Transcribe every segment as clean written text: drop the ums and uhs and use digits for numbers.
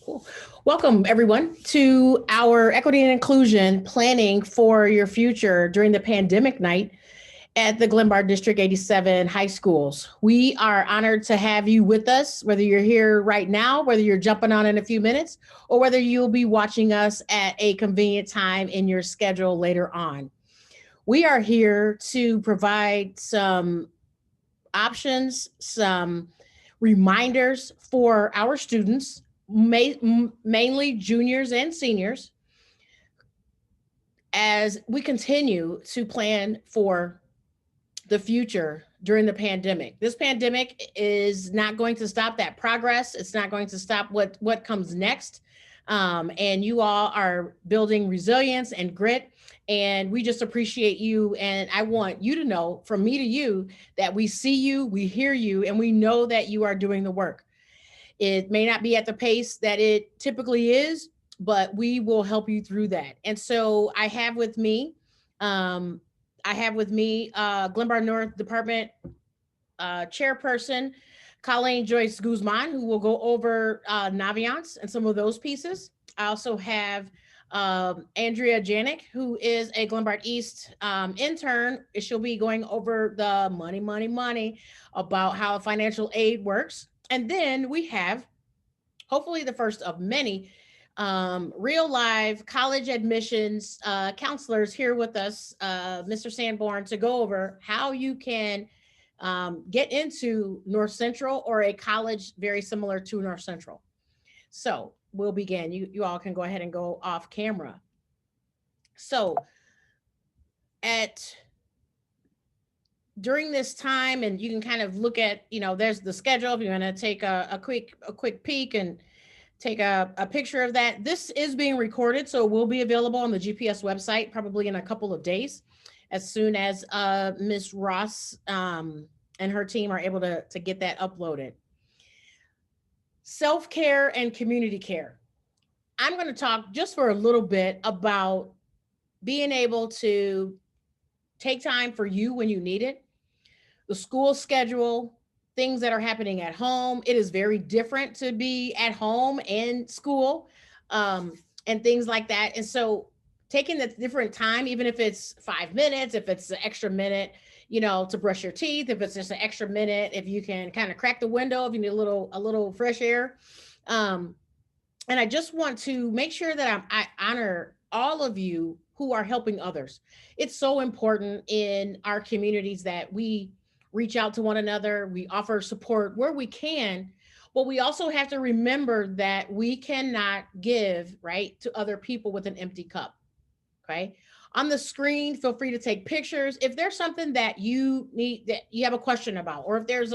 Cool. Welcome, everyone, to our Equity and Inclusion Planning for Your Future during the pandemic night at the Glenbard District 87 high schools. We are honored to have you with us, whether you're here right now, whether you're jumping on in a few minutes, or whether you'll be watching us at a convenient time in your schedule later on. We are here to provide some options, some reminders for our students, mainly juniors and seniors, as we continue to plan for the future during the pandemic. This pandemic is not going to stop that progress. It's not going to stop what comes next. And you all are building resilience and grit. And we just appreciate you. And I want you to know, from me to you, that we see you, we hear you, and we know that you are doing the work. It may not be at the pace that it typically is, but we will help you through that. And so um, Glenbard North Department Chairperson Colleen Joyce Guzman, who will go over Naviance and some of those pieces. I also have Andrea Janik, who is a Glenbard East intern. She'll be going over the money, about how financial aid works. And then we have, hopefully, the first of many real live college admissions counselors here with us, Mr. Sanborn, to go over how you can get into North Central or a college very similar to North Central. So we'll begin. You all can go ahead and go off camera. So during this time, and you can kind of look at, there's the schedule. If you're going to take a quick peek and take a picture of that. This is being recorded, so it will be available on the GPS website probably in a couple of days, as soon as Ms. Ross and her team are able to get that uploaded. Self-care and community care. I'm going to talk just for a little bit about being able to take time for you when you need it. The school schedule, things that are happening at home. It is very different to be at home and school, and things like that. And so taking the different time, even if it's 5 minutes, if it's an extra minute, to brush your teeth, if it's just an extra minute, if you can kind of crack the window, if you need a little fresh air. And I just want to make sure that I honor all of you who are helping others. It's so important in our communities that we reach out to one another, we offer support where we can, but we also have to remember that we cannot give, right, to other people with an empty cup, okay? On the screen, feel free to take pictures. If there's something that you need, that you have a question about, or if there's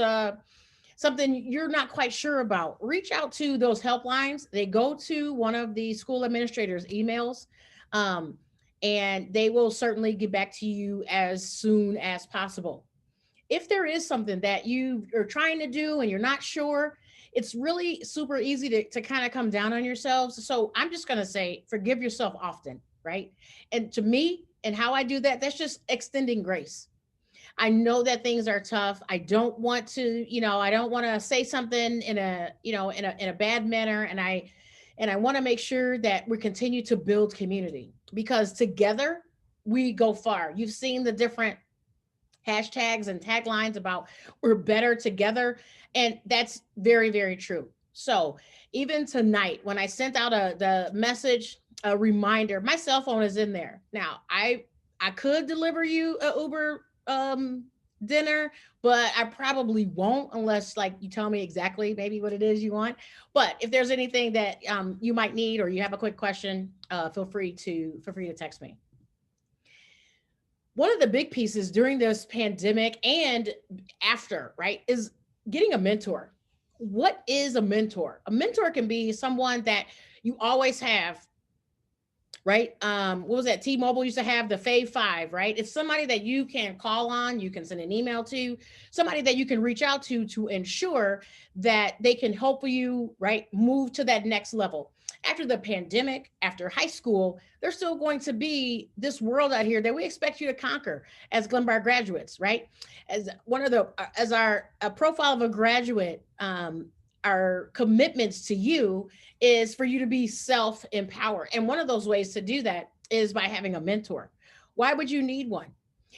something you're not quite sure about, reach out to those helplines. They go to one of the school administrators' emails, and they will certainly get back to you as soon as possible. If there is something that you are trying to do and you're not sure, it's really super easy to kind of come down on yourselves. So I'm just going to say, forgive yourself often, right? And to me, and how I do that, that's just extending grace. I know that things are tough. I don't want to, I don't want to say something in a bad manner. And I want to make sure that we continue to build community, because together we go far. You've seen the different hashtags and taglines about we're better together. And that's very, very true. So even tonight, when I sent out the message, a reminder, my cell phone is in there. Now, I could deliver you a Uber dinner, but I probably won't unless you tell me exactly maybe what it is you want. But if there's anything that you might need, or you have a quick question, feel free to text me. One of the big pieces during this pandemic and after, right, is getting a mentor. What is a mentor? A mentor can be someone that you always have, right? What was that? T-Mobile used to have the Fave 5, right? It's somebody that you can call on, you can send an email to, somebody that you can reach out to ensure that they can help you, right, move to that next level. After the pandemic, after high school, there's still going to be this world out here that we expect you to conquer as Glenbard graduates, right? As our profile of a graduate, our commitments to you is for you to be self-empowered. And one of those ways to do that is by having a mentor. Why would you need one?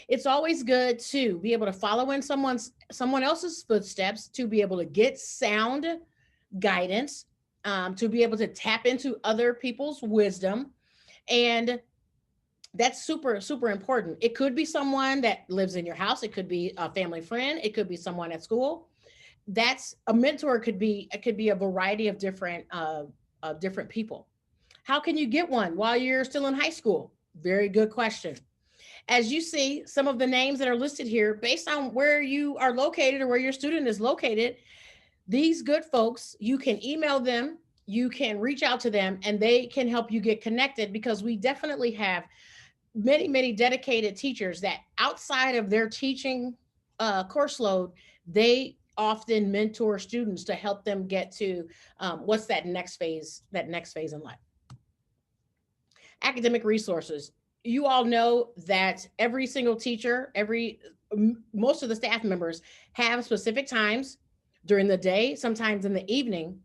It's always good to be able to follow in someone else's footsteps, to be able to get sound guidance, to be able to tap into other people's wisdom. And that's super, super important. It could be someone that lives in your house. It could be a family friend. It could be someone at school. That's a mentor. It could be a variety of different people. How can you get one while you're still in high school? Very good question. As you see, some of the names that are listed here, based on where you are located or where your student is located, these good folks, you can email them, you can reach out to them, and they can help you get connected, because we definitely have many, many dedicated teachers that outside of their teaching course load, they often mentor students to help them get to what's that next phase in life. Academic resources. You all know that every single teacher, most of the staff members have specific times during the day, sometimes in the evening.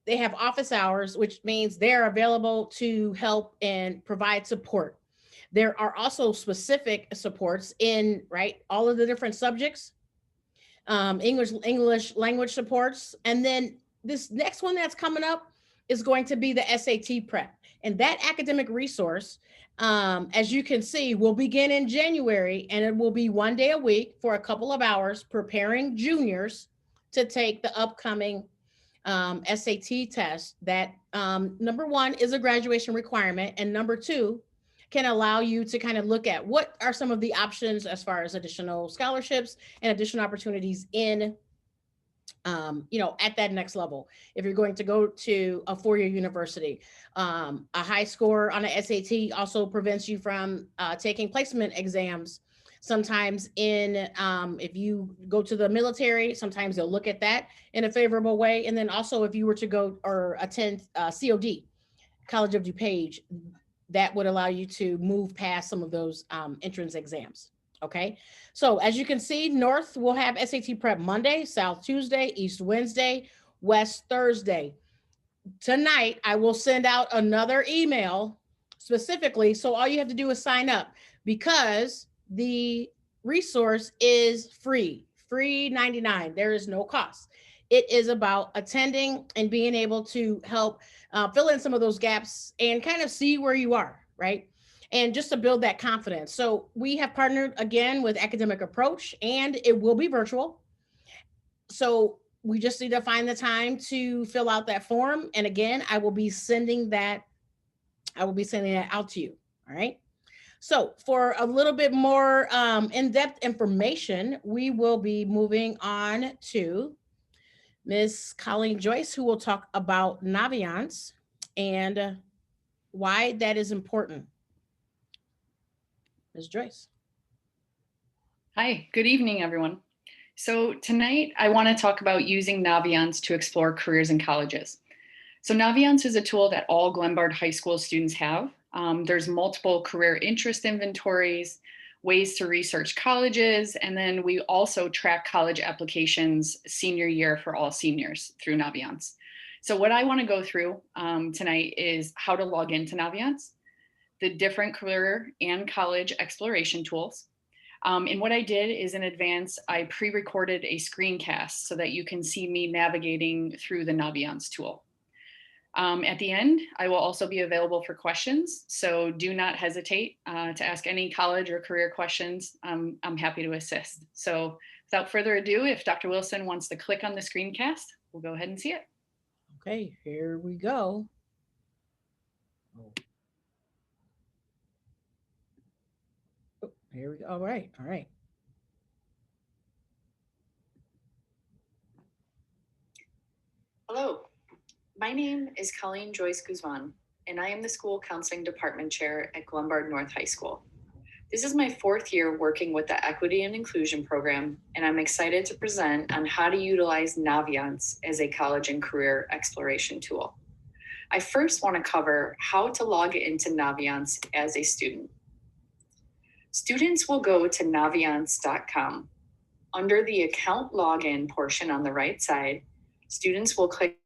They have office hours, which means they're available to help and provide support. There are also specific supports in, right, all of the different subjects, English language supports. And then this next one that's coming up is going to be the SAT prep. And that academic resource, as you can see, will begin in January, and it will be 1 day a week for a couple of hours, preparing juniors to take the upcoming SAT test. That number one is a graduation requirement, and number two can allow you to kind of look at what are some of the options as far as additional scholarships and additional opportunities in at that next level. If you're going to go to a four-year university, a high score on a SAT also prevents you from taking placement exams. Sometimes if you go to the military, sometimes they'll look at that in a favorable way. And then also if you were to go or attend COD, College of DuPage, that would allow you to move past some of those entrance exams. Okay, so as you can see, North will have SAT prep Monday, South Tuesday, East Wednesday, West Thursday. Tonight, I will send out another email specifically, so all you have to do is sign up, because the resource is free 99. There is no cost. It is about attending and being able to help fill in some of those gaps and kind of see where you are, right? And just to build that confidence. So we have partnered again with Academic Approach, and it will be virtual. So we just need to find the time to fill out that form. And again, I will be sending that out to you. All right. So for a little bit more in-depth information, we will be moving on to Ms. Colleen Joyce, who will talk about Naviance and why that is important. Ms. Joyce. Hi, good evening, everyone. So tonight I want to talk about using Naviance to explore careers in colleges. So Naviance is a tool that all Glenbard High School students have. There's multiple career interest inventories, ways to research colleges, and then we also track college applications senior year for all seniors through Naviance. So what I want to go through tonight is how to log into Naviance, the different career and college exploration tools. And what I did is in advance, I pre-recorded a screencast so that you can see me navigating through the Naviance tool. At the end, I will also be available for questions, so do not hesitate to ask any college or career questions. I'm happy to assist. So without further ado, if Dr. Wilson wants to click on the screencast, we'll go ahead and see it. Okay, here we go. Here we go. All right. Hello, my name is Colleen Joyce Guzman, and I am the School Counseling Department Chair at Glenbard North High School. This is my 4th year working with the Equity and Inclusion Program, and I'm excited to present on how to utilize Naviance as a college and career exploration tool. I first want to cover how to log into Naviance as a student. Students will go to naviance.com. Under the account login portion on the right side, Students will click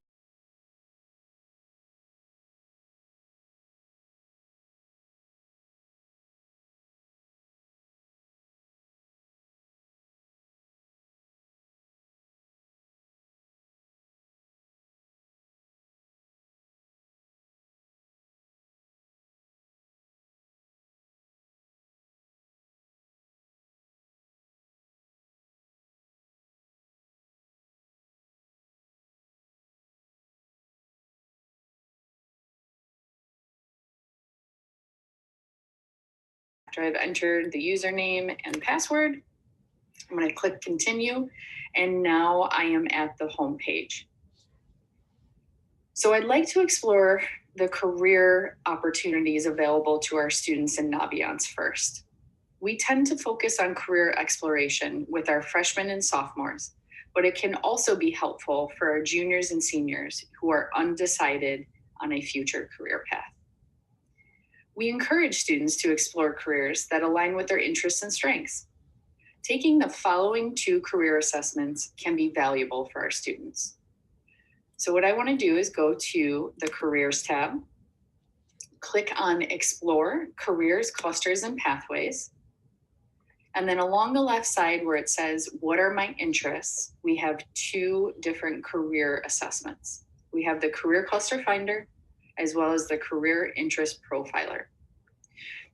after I've entered the username and password. I'm going to click continue, and now I am at the home page. So I'd like to explore the career opportunities available to our students in Naviance first. We tend to focus on career exploration with our freshmen and sophomores, but it can also be helpful for our juniors and seniors who are undecided on a future career path. We encourage students to explore careers that align with their interests and strengths. Taking the following 2 career assessments can be valuable for our students. So what I want to do is go to the Careers tab, click on Explore Careers, Clusters, and Pathways. And then along the left side where it says, what are my interests? We have 2 different career assessments. We have the Career Cluster Finder, as well as the Career Interest Profiler.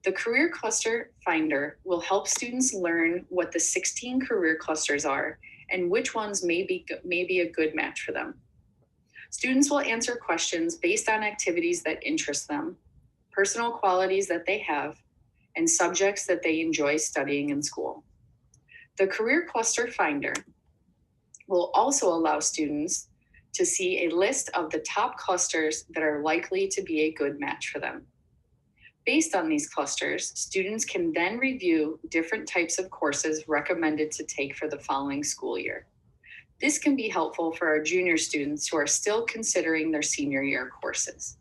The Career Cluster Finder will help students learn what the 16 career clusters are and which ones may be a good match for them. Students will answer questions based on activities that interest them, personal qualities that they have, and subjects that they enjoy studying in school. The Career Cluster Finder will also allow students to see a list of the top clusters that are likely to be a good match for them. Based on these clusters, students can then review different types of courses recommended to take for the following school year. This can be helpful for our junior students who are still considering their senior year courses.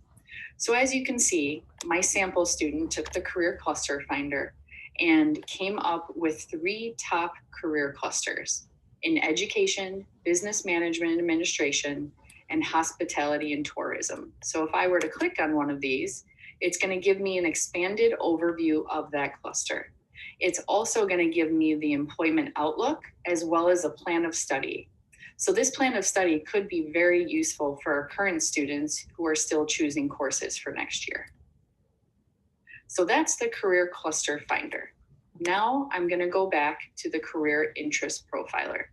So as you can see, my sample student took the Career Cluster Finder and came up with 3 top career clusters in education, business management and administration, and hospitality and tourism. So if I were to click on one of these, it's going to give me an expanded overview of that cluster. It's also going to give me the employment outlook as well as a plan of study. So this plan of study could be very useful for our current students who are still choosing courses for next year. So that's the Career Cluster Finder. Now I'm going to go back to the Career Interest Profiler.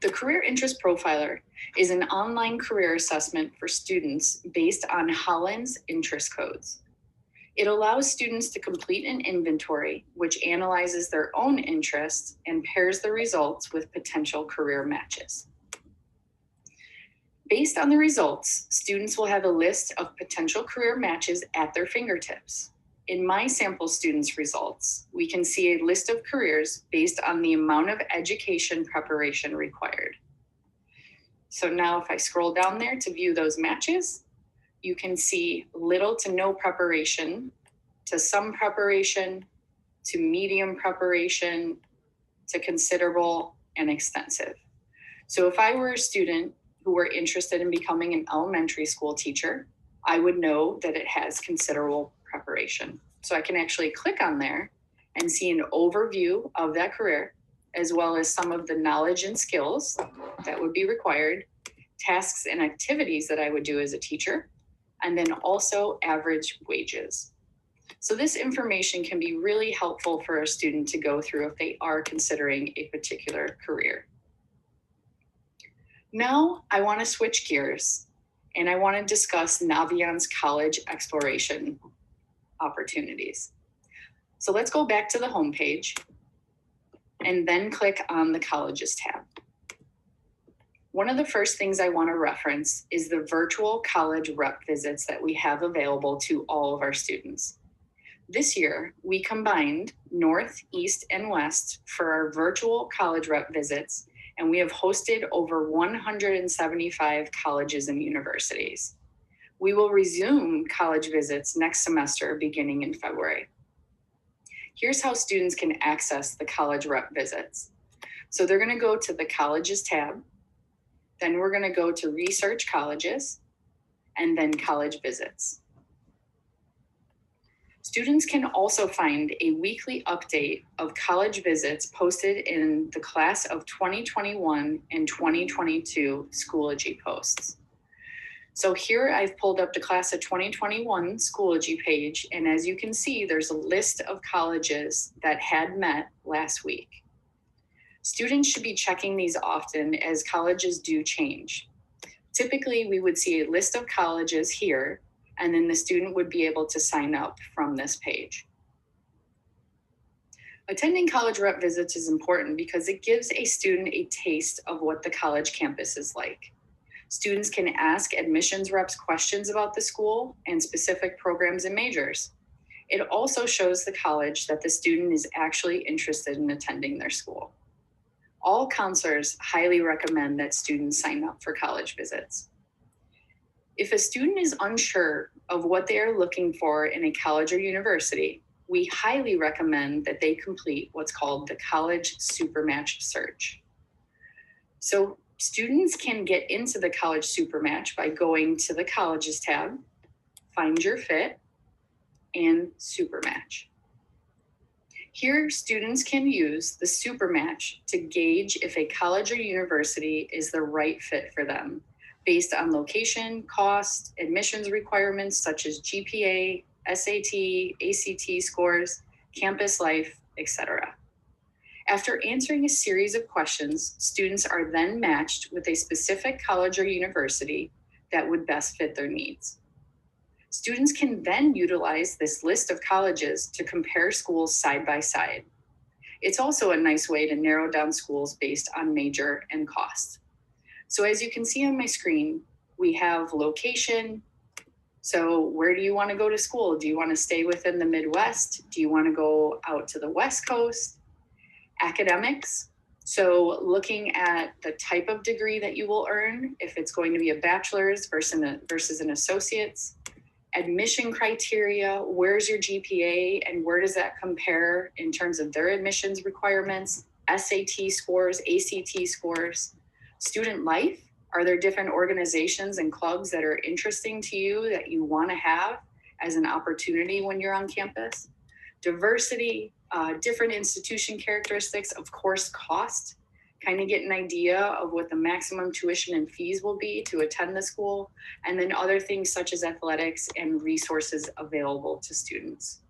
The Career Interest Profiler is an online career assessment for students based on Holland's interest codes. It allows students to complete an inventory which analyzes their own interests and pairs the results with potential career matches. Based on the results, students will have a list of potential career matches at their fingertips. In my sample students' results, we can see a list of careers based on the amount of education preparation required. So now if I scroll down there to view those matches, you can see little to no preparation, to some preparation, to medium preparation, to considerable and extensive. So if I were a student who were interested in becoming an elementary school teacher, I would know that it has considerable preparation. So I can actually click on there and see an overview of that career, as well as some of the knowledge and skills that would be required, tasks and activities that I would do as a teacher, and then also average wages. So this information can be really helpful for a student to go through if they are considering a particular career. Now I want to switch gears and I want to discuss Naviance college exploration opportunities. So let's go back to the homepage and then click on the Colleges tab. One of the first things I want to reference is the virtual college rep visits that we have available to all of our students. This year, we combined North, East, and West for our virtual college rep visits, and we have hosted over 175 colleges and universities. We will resume college visits next semester beginning in February. Here's how students can access the college rep visits. So they're going to go to the Colleges tab. Then we're going to go to research colleges and then college visits. Students can also find a weekly update of college visits posted in the class of 2021 and 2022 Schoology posts. So here I've pulled up the class of 2021 Schoology page, and as you can see, there's a list of colleges that had met last week. Students should be checking these often as colleges do change. Typically, we would see a list of colleges here, and then the student would be able to sign up from this page. Attending college rep visits is important because it gives a student a taste of what the college campus is like. Students can ask admissions reps questions about the school and specific programs and majors. It also shows the college that the student is actually interested in attending their school. All counselors highly recommend that students sign up for college visits. If a student is unsure of what they are looking for in a college or university, we highly recommend that they complete what's called the College Supermatch Search. So students can get into the College Supermatch by going to the Colleges tab, Find Your Fit, and Supermatch. Here, students can use the Supermatch to gauge if a college or university is the right fit for them based on location, cost, admissions requirements such as GPA, SAT, ACT scores, campus life, etc. After answering a series of questions, students are then matched with a specific college or university that would best fit their needs. Students can then utilize this list of colleges to compare schools side by side. It's also a nice way to narrow down schools based on major and cost. So as you can see on my screen, we have location. So where do you want to go to school? Do you want to stay within the Midwest? Do you want to go out to the West Coast? Academics. So looking at the type of degree that you will earn, if it's going to be a bachelor's versus an associate's. Admission criteria, where's your GPA and where does that compare in terms of their admissions requirements, SAT scores, ACT scores. Student life, are there different organizations and clubs that are interesting to you that you want to have as an opportunity when you're on campus? Diversity, different institution characteristics, of course, cost. Kind of get an idea of what the maximum tuition and fees will be to attend the school, and then other things such as athletics and resources available to students.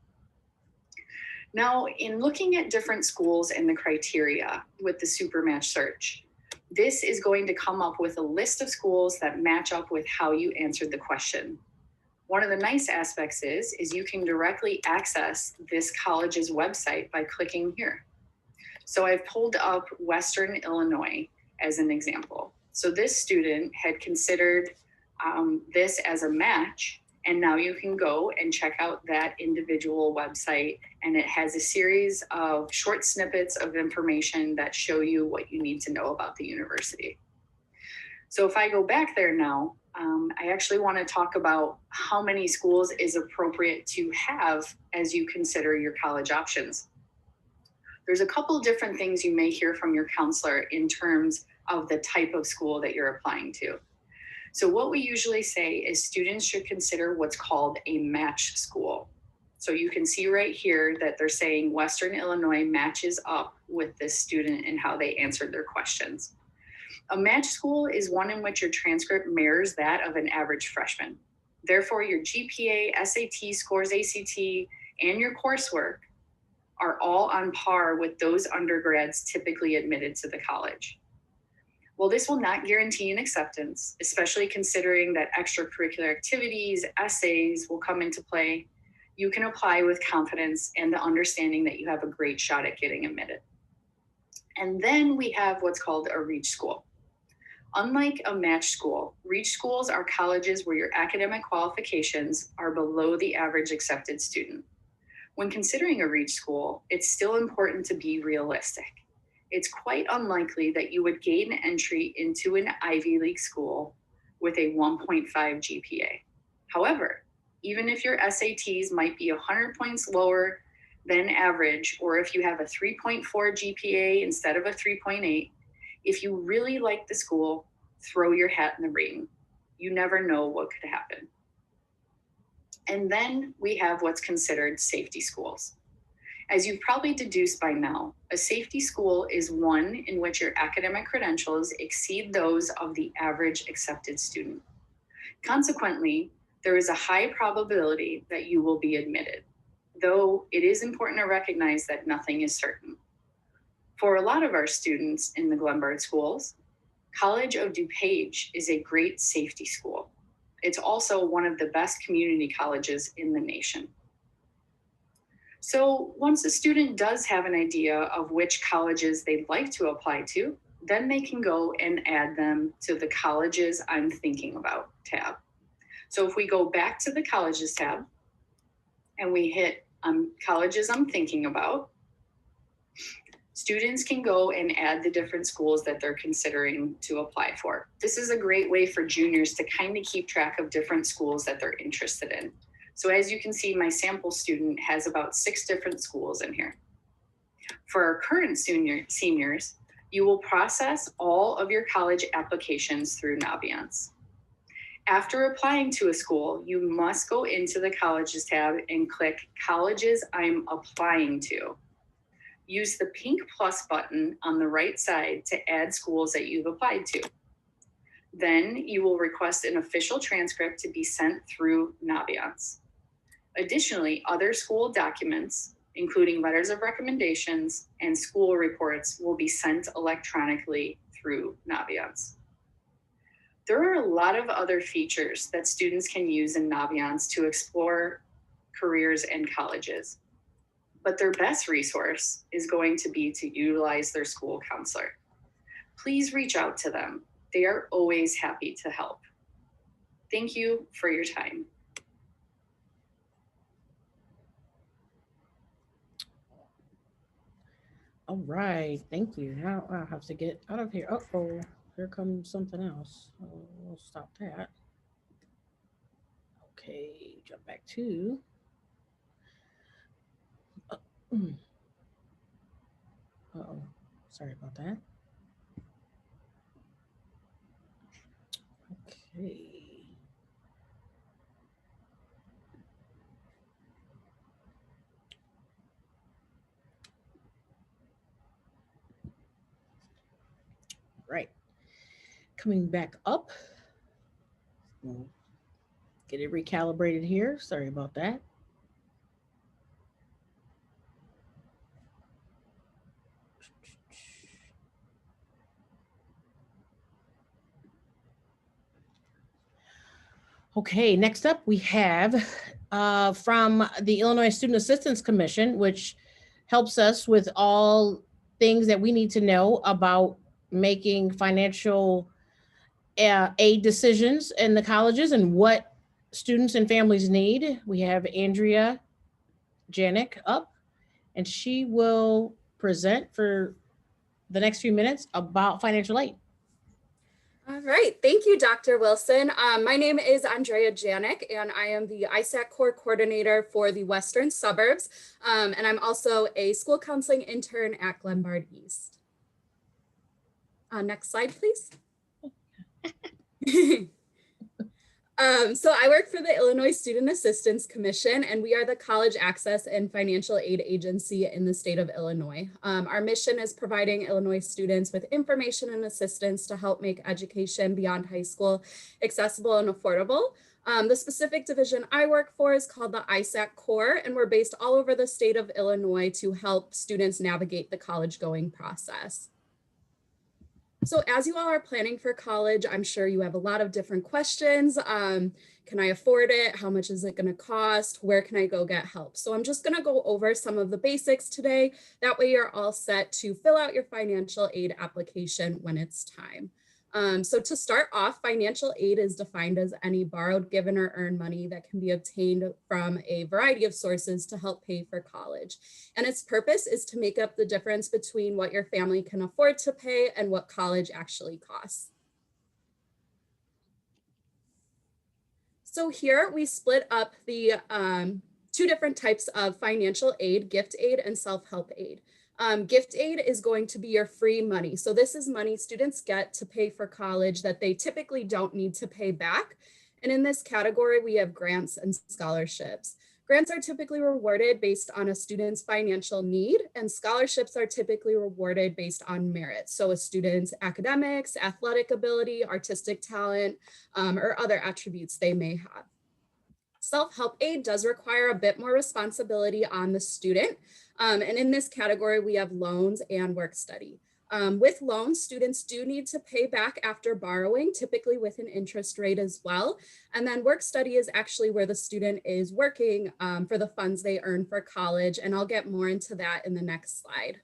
Now, in looking at different schools and the criteria with the Supermatch search, this is going to come up with a list of schools that match up with how you answered the question. One of the nice aspects is you can directly access this college's website by clicking here. So I've pulled up Western Illinois as an example. So this student had considered this as a match, and now you can go and check out that individual website, and it has a series of short snippets of information that show you what you need to know about the university. So if I go back there now, I actually want to talk about how many schools is appropriate to have as you consider your college options. There's a couple different things you may hear from your counselor in terms of the type of school that you're applying to. So what we usually say is students should consider what's called a match school. So you can see right here that they're saying Western Illinois matches up with this student and how they answered their questions. A match school is one in which your transcript mirrors that of an average freshman. Therefore, your GPA, SAT scores, ACT, and your coursework are all on par with those undergrads typically admitted to the college. While this will not guarantee an acceptance, especially considering that extracurricular activities, essays will come into play, you can apply with confidence and the understanding that you have a great shot at getting admitted. And then we have what's called a reach school. Unlike a match school, reach schools are colleges where your academic qualifications are below the average accepted student. When considering a reach school, it's still important to be realistic. It's quite unlikely that you would gain entry into an Ivy League school with a 1.5 GPA. However, even if your SATs might be 100 points lower than average, or if you have a 3.4 GPA instead of a 3.8, if you really like the school, throw your hat in the ring. You never know what could happen. And then we have what's considered safety schools. As you've probably deduced by now, a safety school is one in which your academic credentials exceed those of the average accepted student. Consequently, there is a high probability that you will be admitted, though it is important to recognize that nothing is certain. For a lot of our students in the Glenbard schools, College of DuPage is a great safety school. It's also one of the best community colleges in the nation. So once a student does have an idea of which colleges they'd like to apply to, then they can go and add them to the Colleges I'm Thinking About tab. So if we go back to the Colleges tab and we hit Colleges I'm Thinking About, students can go and add the different schools that they're considering to apply for. This is a great way for juniors to kind of keep track of different schools that they're interested in. So as you can see, my sample student has about 6 different schools in here. For our current seniors, you will process all of your college applications through Naviance. After applying to a school, you must go into the Colleges tab and click Colleges I'm Applying to. Use the pink plus button on the right side to add schools that you've applied to. Then you will request an official transcript to be sent through Naviance. Additionally, other school documents, including letters of recommendations and school reports, will be sent electronically through Naviance. There are a lot of other features that students can use in Naviance to explore careers and colleges, but their best resource is going to be to utilize their school counselor. Please reach out to them. They are always happy to help. Thank you for your time. All right, thank you. Now I'll have to get out of here. Uh-oh, here comes something else. We'll stop that. Okay, jump back to. Uh-oh, sorry about that. Okay. Right. Coming back up. We'll get it recalibrated here. Sorry about that. Okay, next up we have from the Illinois Student Assistance Commission, which helps us with all things that we need to know about making financial aid decisions in the colleges and what students and families need. We have Andrea Janik up, and she will present for the next few minutes about financial aid. All right, thank you, Dr. Wilson. My name is Andrea Janik, and I am the ISAC Core Coordinator for the Western Suburbs, and I'm also a school counseling intern at Glenbard East. Next slide, please. So I work for the Illinois Student Assistance Commission, and we are the college access and financial aid agency in the state of Illinois. Our mission is providing Illinois students with information and assistance to help make education beyond high school accessible and affordable. The specific division I work for is called the ISAC Core, and we're based all over the state of Illinois to help students navigate the college going process. So as you all are planning for college, I'm sure you have a lot of different questions. Can I afford it? How much is it going to cost? Where can I go get help? So I'm just going to go over some of the basics today. That way you're all set to fill out your financial aid application when it's time. So to start off, financial aid is defined as any borrowed, given, or earned money that can be obtained from a variety of sources to help pay for college. And its purpose is to make up the difference between what your family can afford to pay and what college actually costs. So here we split up the 2 different types of financial aid, gift aid and self-help aid. Gift aid is going to be your free money. So this is money students get to pay for college that they typically don't need to pay back. And in this category, we have grants and scholarships. Grants are typically rewarded based on a student's financial need, and scholarships are typically rewarded based on merit. So a student's academics, athletic ability, artistic talent, or other attributes they may have. Self-help aid does require a bit more responsibility on the student. And in this category, we have loans and work study. With loans, students do need to pay back after borrowing, typically with an interest rate as well. And then work study is actually where the student is working for the funds they earn for college. And I'll get more into that in the next slide.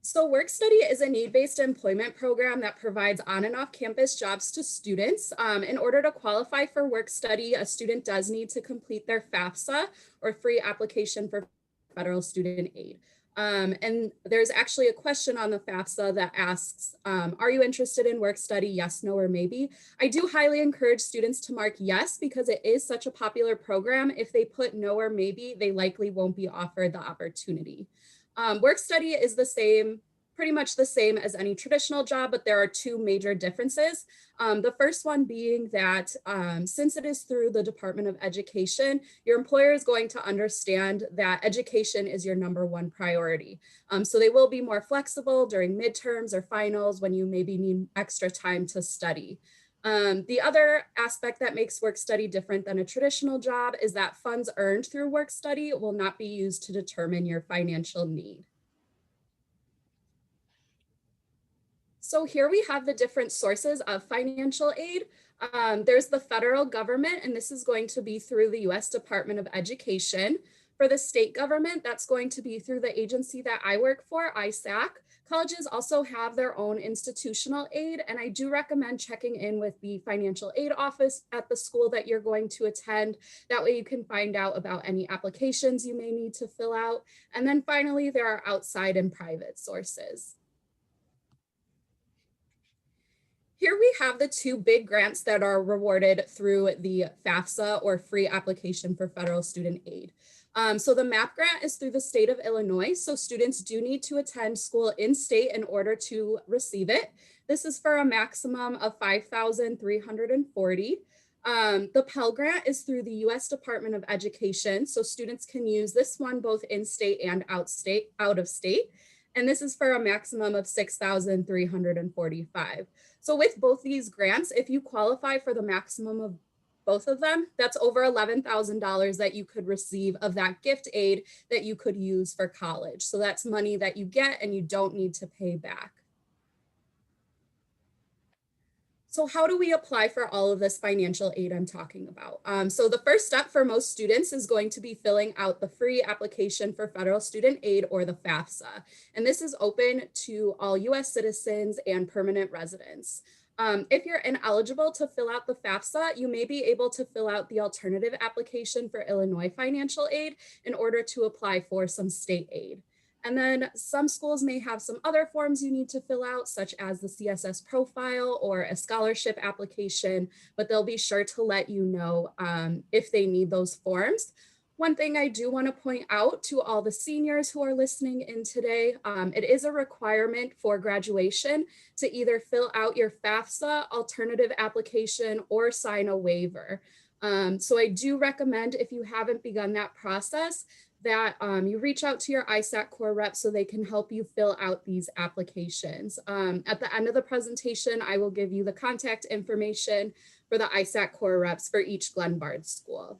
So work study is a need-based employment program that provides on and off campus jobs to students. In order to qualify for work study, a student does need to complete their Fafsa, or free application for federal student aid. And there's actually a question on the Fafsa that asks, are you interested in work study? Yes, no, or maybe. I do highly encourage students to mark yes, because it is such a popular program. If they put no or maybe, they likely won't be offered the opportunity. Work study is pretty much the same as any traditional job, but there are two major differences. The first one being that since it is through the Department of Education, your employer is going to understand that education is your #1 priority. So they will be more flexible during midterms or finals when you maybe need extra time to study. The other aspect that makes work study different than a traditional job is that funds earned through work study will not be used to determine your financial need. So here we have the different sources of financial aid. There's the federal government, and this is going to be through the US Department of Education. For the state government, that's going to be through the agency that I work for, ISAC. Colleges also have their own institutional aid, and I do recommend checking in with the financial aid office at the school that you're going to attend. That way you can find out about any applications you may need to fill out. And then finally, there are outside and private sources. Here we have the two big grants that are rewarded through the Fafsa, or free application for federal student aid. So the MAP grant is through the state of Illinois. So students do need to attend school in state in order to receive it. This is for a maximum of $5,340. The Pell Grant is through the US Department of Education. So students can use this one both in state and out of state. And this is for a maximum of $6,345. So with both these grants, if you qualify for the maximum of both of them, that's over $11,000 that you could receive of that gift aid that you could use for college. So that's money that you get and you don't need to pay back. So how do we apply for all of this financial aid I'm talking about? So the first step for most students is going to be filling out the free application for federal student aid, or the Fafsa. And this is open to all US citizens and permanent residents. If you're ineligible to fill out the Fafsa, you may be able to fill out the alternative application for Illinois financial aid in order to apply for some state aid. And then some schools may have some other forms you need to fill out, such as the CSS profile or a scholarship application, but they'll be sure to let you know if they need those forms. One thing I do want to point out to all the seniors who are listening in today, it is a requirement for graduation to either fill out your Fafsa alternative application or sign a waiver. So I do recommend, if you haven't begun that process, that you reach out to your ISAC core rep so they can help you fill out these applications. At the end of the presentation, I will give you the contact information for the ISAC core reps for each Glenbard school.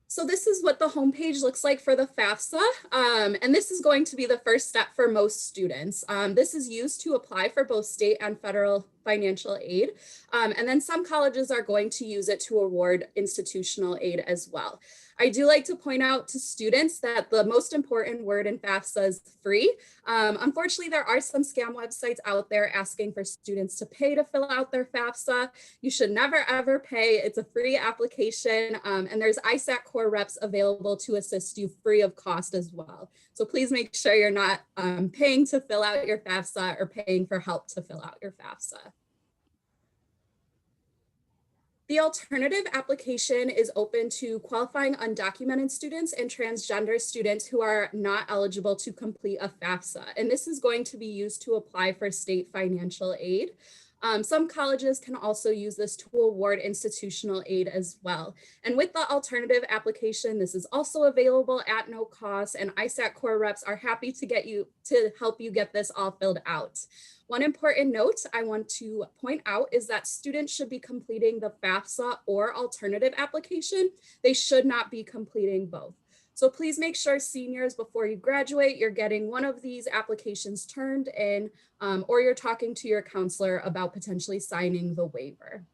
So this is what the homepage looks like for the Fafsa, and this is going to be the first step for most students. This is used to apply for both state and federal financial aid, and then some colleges are going to use it to award institutional aid as well. I do like to point out to students that the most important word in Fafsa is free. Unfortunately, there are some scam websites out there asking for students to pay to fill out their Fafsa. You should never ever pay. It's a free application, and there's ISAC core reps available to assist you free of cost as well. So please make sure you're not paying to fill out your Fafsa or paying for help to fill out your Fafsa. The alternative application is open to qualifying undocumented students and transgender students who are not eligible to complete a Fafsa. And this is going to be used to apply for state financial aid. Some colleges can also use this to award institutional aid as well. And with the alternative application, this is also available at no cost, and ISAC Core reps are happy to help you get this all filled out. One important note I want to point out is that students should be completing the FAFSA or alternative application. They should not be completing both. So please make sure seniors, before you graduate, you're getting one of these applications turned in, or you're talking to your counselor about potentially signing the waiver.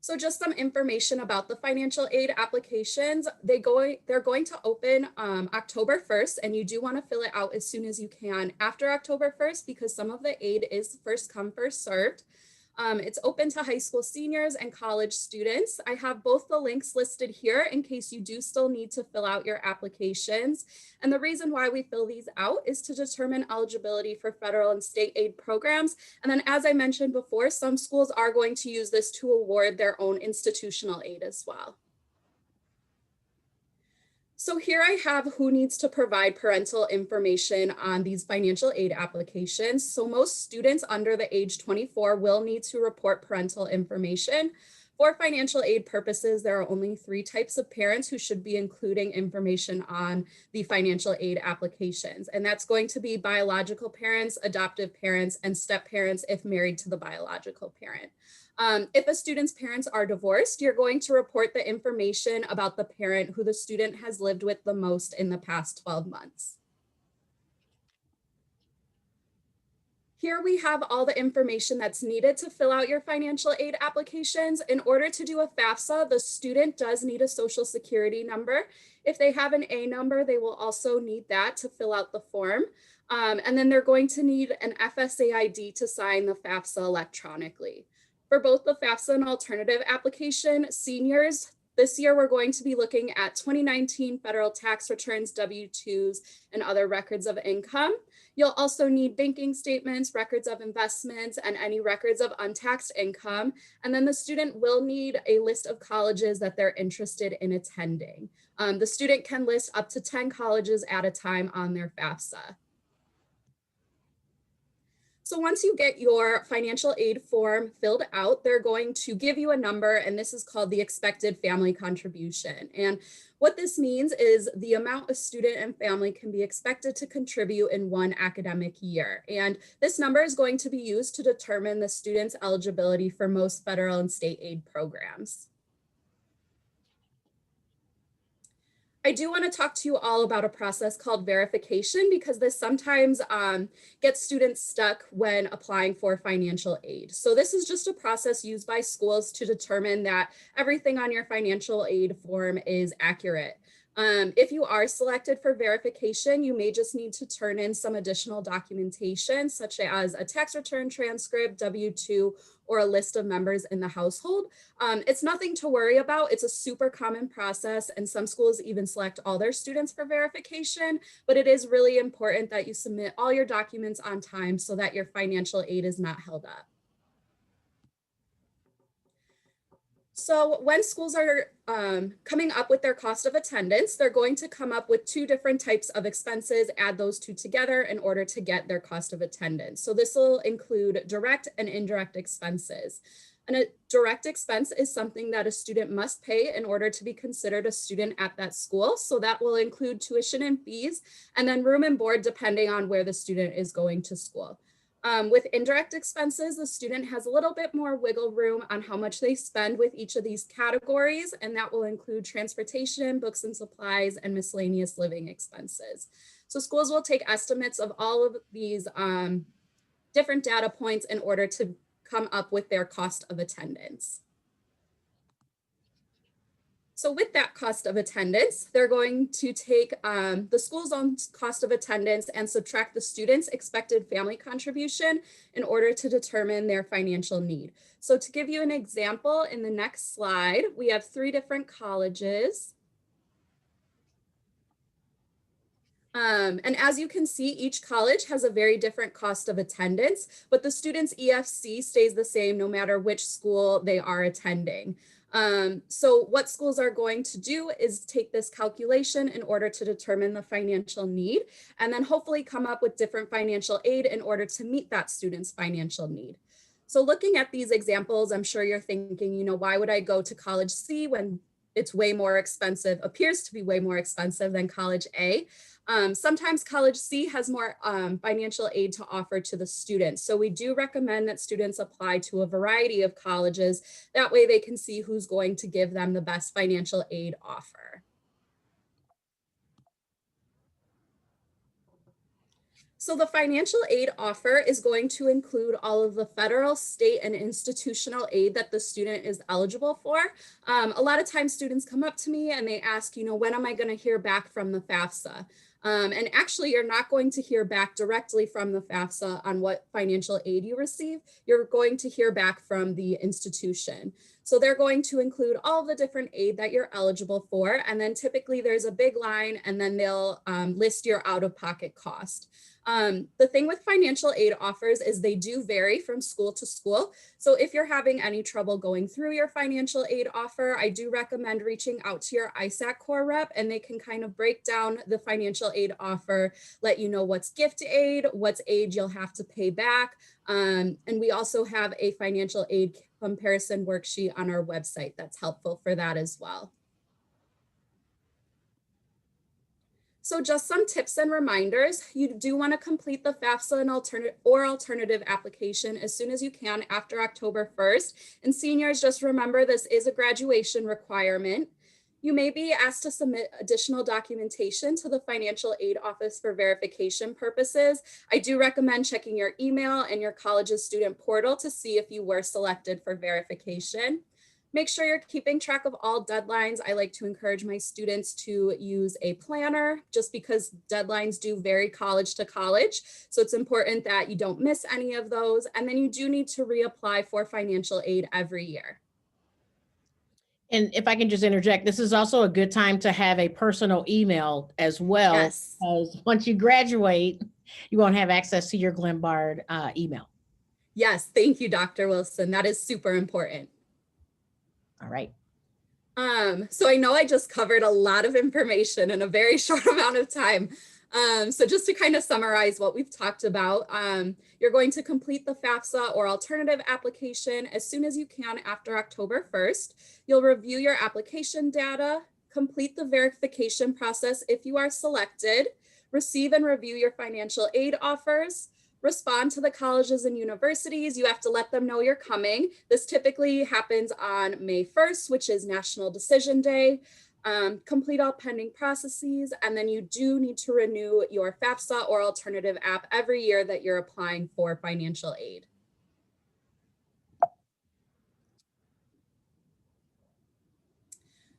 So just some information about the financial aid applications. They're going to open October 1st, and you do want to fill it out as soon as you can after October 1st, because some of the aid is first come, first served. It's open to high school seniors and college students. I have both the links listed here in case you do still need to fill out your applications. And the reason why we fill these out is to determine eligibility for federal and state aid programs. And then, as I mentioned before, some schools are going to use this to award their own institutional aid as well. So here I have who needs to provide parental information on these financial aid applications. So most students under the age 24 will need to report parental information. For financial aid purposes, there are only 3 types of parents who should be including information on the financial aid applications. And that's going to be biological parents, adoptive parents, and step parents if married to the biological parent. If a student's parents are divorced, you're going to report the information about the parent who the student has lived with the most in the past 12 months. Here we have all the information that's needed to fill out your financial aid applications. In order to do a FAFSA, the student does need a social security number. If they have an A number, they will also need that to fill out the form. And then they're going to need an FSA ID to sign the FAFSA electronically. For both the FAFSA and alternative application, seniors, this year we're going to be looking at 2019 federal tax returns, W-2s, and other records of income. You'll also need banking statements, records of investments, and any records of untaxed income. And then the student will need a list of colleges that they're interested in attending. The student can list up to 10 colleges at a time on their FAFSA. So once you get your financial aid form filled out, they're going to give you a number, and this is called the expected family contribution. And what this means is the amount a student and family can be expected to contribute in one academic year. And this number is going to be used to determine the student's eligibility for most federal and state aid programs. I do want to talk to you all about a process called verification, because this sometimes gets students stuck when applying for financial aid. So this is just a process used by schools to determine that everything on your financial aid form is accurate. If you are selected for verification, you may just need to turn in some additional documentation, such as a tax return transcript, W-2, or a list of members in the household. It's nothing to worry about. It's a super common process, and some schools even select all their students for verification, but it is really important that you submit all your documents on time so that your financial aid is not held up. So when schools are coming up with their cost of attendance, they're going to come up with 2 different types of expenses, add those 2 together in order to get their cost of attendance. So this will include direct and indirect expenses. And a direct expense is something that a student must pay in order to be considered a student at that school. So that will include tuition and fees, and then room and board depending on where the student is going to school. With indirect expenses, the student has a little bit more wiggle room on how much they spend with each of these categories, and that will include transportation, books and supplies, and miscellaneous living expenses. So schools will take estimates of all of these different data points in order to come up with their cost of attendance. So with that cost of attendance, they're going to take the school's own cost of attendance and subtract the student's expected family contribution in order to determine their financial need. So to give you an example, in the next slide, we have 3 different colleges. And as you can see, each college has a very different cost of attendance, but the student's EFC stays the same no matter which school they are attending. So what schools are going to do is take this calculation in order to determine the financial need, and then hopefully come up with different financial aid in order to meet that student's financial need. So looking at these examples, I'm sure you're thinking, you know, why would I go to college C when it's way more expensive, appears to be way more expensive than college A? Sometimes college C has more financial aid to offer to the students. So we do recommend that students apply to a variety of colleges. That way they can see who's going to give them the best financial aid offer. So the financial aid offer is going to include all of the federal, state, and institutional aid that the student is eligible for. A lot of times students come up to me and they ask, you know, when am I going to hear back from the Fafsa? And actually, you're not going to hear back directly from the Fafsa on what financial aid you receive. You're going to hear back from the institution. So they're going to include all the different aid that you're eligible for. And then typically there's a big line and then they'll list your out-of-pocket cost. The thing with financial aid offers is they do vary from school to school. So if you're having any trouble going through your financial aid offer, I do recommend reaching out to your ISAC Corps rep, and they can kind of break down the financial aid offer, let you know what's gift aid, what's aid you'll have to pay back. And we also have a financial aid comparison worksheet on our website that's helpful for that as well. So just some tips and reminders. You do want to complete the Fafsa and alternative application as soon as you can after October 1st. And seniors, just remember this is a graduation requirement. You may be asked to submit additional documentation to the financial aid office for verification purposes. I do recommend checking your email and your college's student portal to see if you were selected for verification. Make sure you're keeping track of all deadlines. I like to encourage my students to use a planner just because deadlines do vary college to college. So it's important that you don't miss any of those. And then you do need to reapply for financial aid every year. And if I can just interject, this is also a good time to have a personal email as well. Yes. Because once you graduate, you won't have access to your Glenbard email. Yes, thank you, Dr. Wilson. That is super important. All right. So I know I just covered a lot of information in a very short amount of time. So just to kind of summarize what we've talked about, you're going to complete the Fafsa or alternative application as soon as you can after October 1st. You'll review your application data, complete the verification process if you are selected, receive and review your financial aid offers, respond to the colleges and universities. You have to let them know you're coming. This typically happens on May 1st, which is National Decision Day. Complete all pending processes, and then you do need to renew your Fafsa or alternative app every year that you're applying for financial aid.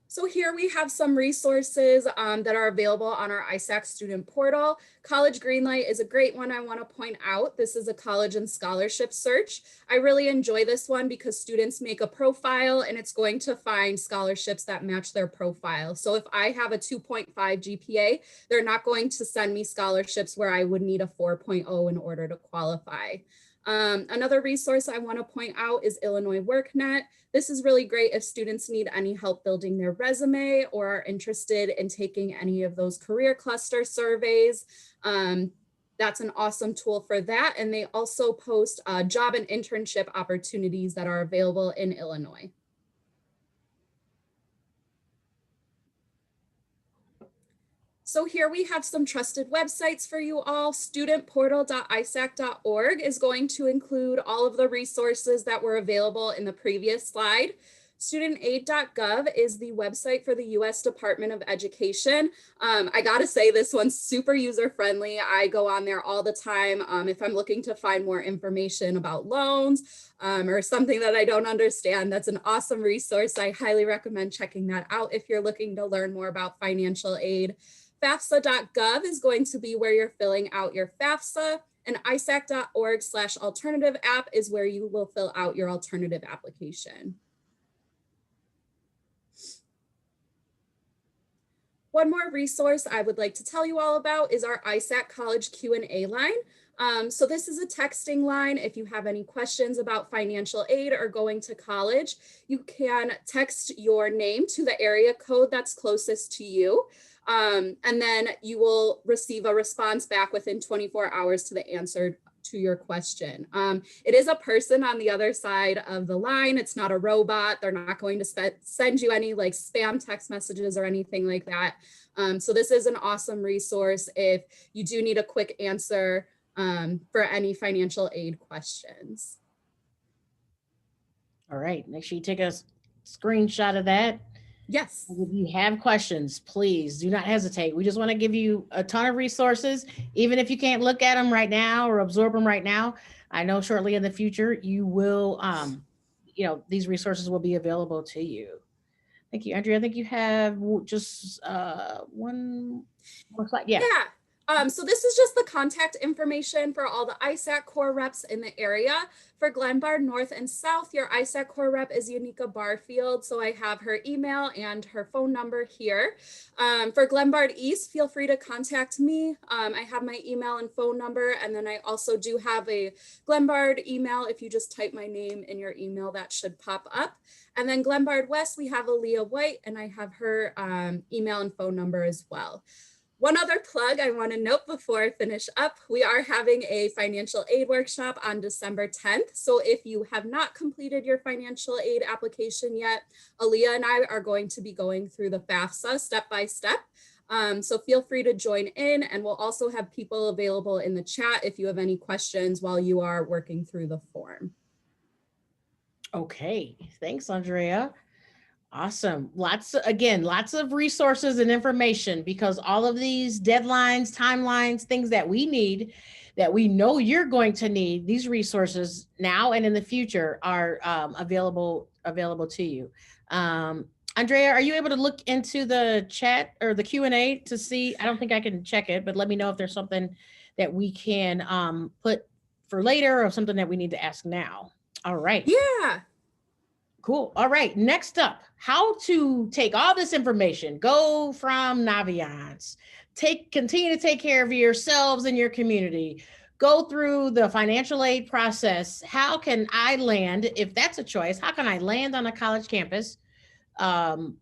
So here we have some resources that are available on our ISAC student portal. College Greenlight is a great one I want to point out. This is a college and scholarship search. I really enjoy this one because students make a profile and it's going to find scholarships that match their profile. So if I have a 2.5 GPA, they're not going to send me scholarships where I would need a 4.0 in order to qualify. Another resource I want to point out is Illinois Worknet. This is really great if students need any help building their resume or are interested in taking any of those career cluster surveys. That's an awesome tool for that. And they also post job and internship opportunities that are available in Illinois. So here we have some trusted websites for you all. Studentportal.isac.org is going to include all of the resources that were available in the previous slide. Studentaid.gov is the website for the U.S. Department of Education. I gotta say this one's super user-friendly. I go on there all the time if I'm looking to find more information about loans or something that I don't understand. That's an awesome resource. I highly recommend checking that out if you're looking to learn more about financial aid. Fafsa.gov is going to be where you're filling out your Fafsa, and isac.org/alternative app is where you will fill out your alternative application. One more resource I would like to tell you all about is our ISAC College Q&A line. So this is a texting line. If you have any questions about financial aid or going to college, you can text your name to the area code that's closest to you. And then you will receive a response back within 24 hours to the answer to your question. It is a person on the other side of the line. It's not a robot. They're not going to send you any like spam text messages or anything like that. So this is an awesome resource if you do need a quick answer for any financial aid questions. All right, make sure you take a screenshot of that. Yes. If you have questions, please do not hesitate. We just want to give you a ton of resources, even if you can't look at them right now or absorb them right now. I know shortly in the future, you will, these resources will be available to you. Thank you, Andrea. I think you have just one more slide. Yeah. So this is just the contact information for all the ISAC core reps in the area. For Glenbard North and South, your ISAC core rep is Unica Barfield. So I have her email and her phone number here. For Glenbard East, feel free to contact me. I have my email and phone number. And then I also do have a Glenbard email. If you just type my name in your email, that should pop up. And then Glenbard West, we have Aaliyah White, and I have her email and phone number as well. One other plug I want to note before I finish up, we are having a financial aid workshop on December 10th. So if you have not completed your financial aid application yet, Aaliyah and I are going to be going through the Fafsa step by step. So feel free to join in, and we'll also have people available in the chat if you have any questions while you are working through the form. Okay, thanks, Andrea. Awesome. Lots of resources and information, because all of these deadlines, timelines, things that we need, that we know you're going to need, these resources now and in the future are available to you. Andrea, are you able to look into the chat or the Q&A to see? I don't think I can check it, but let me know if there's something that we can put for later or something that we need to ask now. All right. Yeah. Cool. All right. Next up, how to take all this information, go from Naviance, continue to take care of yourselves and your community, go through the financial aid process. How can I land, if that's a choice, how can I land on a college campus in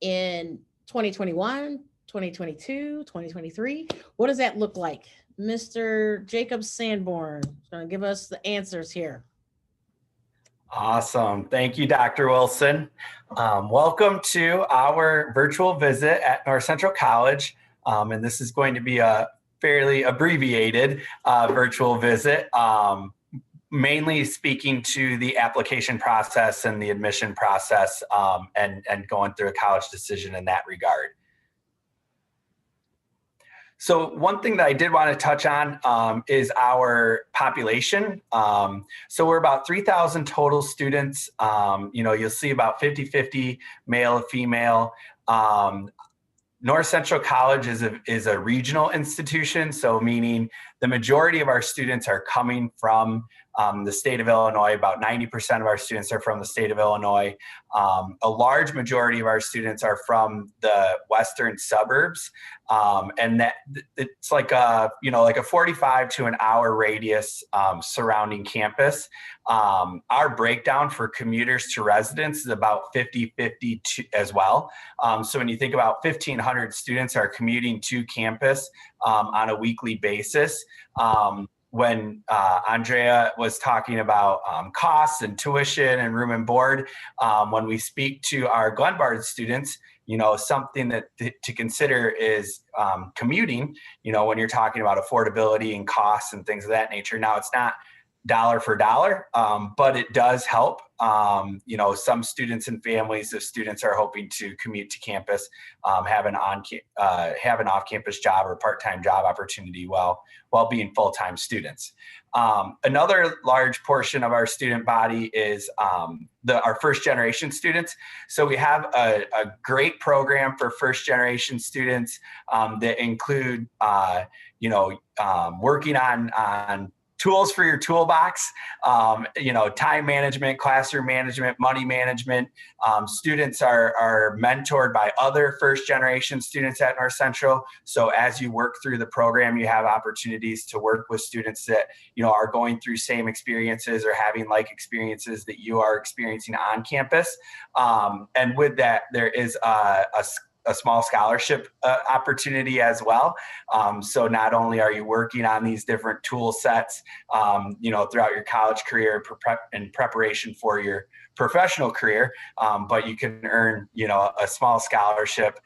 2021, 2022, 2023? What does that look like? Mr. Jacob Sanborn is going to give us the answers here. Awesome. Thank you, Dr. Wilson. Welcome to our virtual visit at North Central College. And this is going to be a fairly abbreviated virtual visit, mainly speaking to the application process and the admission process, and going through a college decision in that regard. So one thing that I did want to touch on is our population. So we're about 3,000 total students. You'll see about 50-50 male, female. North Central College is a regional institution, so meaning the majority of our students are coming from the state of Illinois. About 90% of our students are from the state of Illinois. A large majority of our students are from the western suburbs, and that it's like a 45 to an hour radius surrounding campus. Our breakdown for commuters to residents is about 50-50 as well. So when you think about 1,500 students are commuting to campus on a weekly basis, when Andrea was talking about costs and tuition and room and board, when we speak to our Glenbard students, something that to consider is commuting, when you're talking about affordability and costs and things of that nature. Now, it's not dollar for dollar, but it does help. Some students and families of students are hoping to commute to campus, have an off-campus job or part-time job opportunity while being full-time students. Another large portion of our student body is our first-generation students. So we have a great program for first-generation students that include, working on tools for your toolbox, time management, classroom management, money management. Students are mentored by other first generation students at North Central. So as you work through the program, you have opportunities to work with students that, are going through same experiences or having like experiences that you are experiencing on campus. And with that, there is a small scholarship opportunity as well. So not only are you working on these different tool sets, throughout your college career in preparation for your professional career, but you can earn, a small scholarship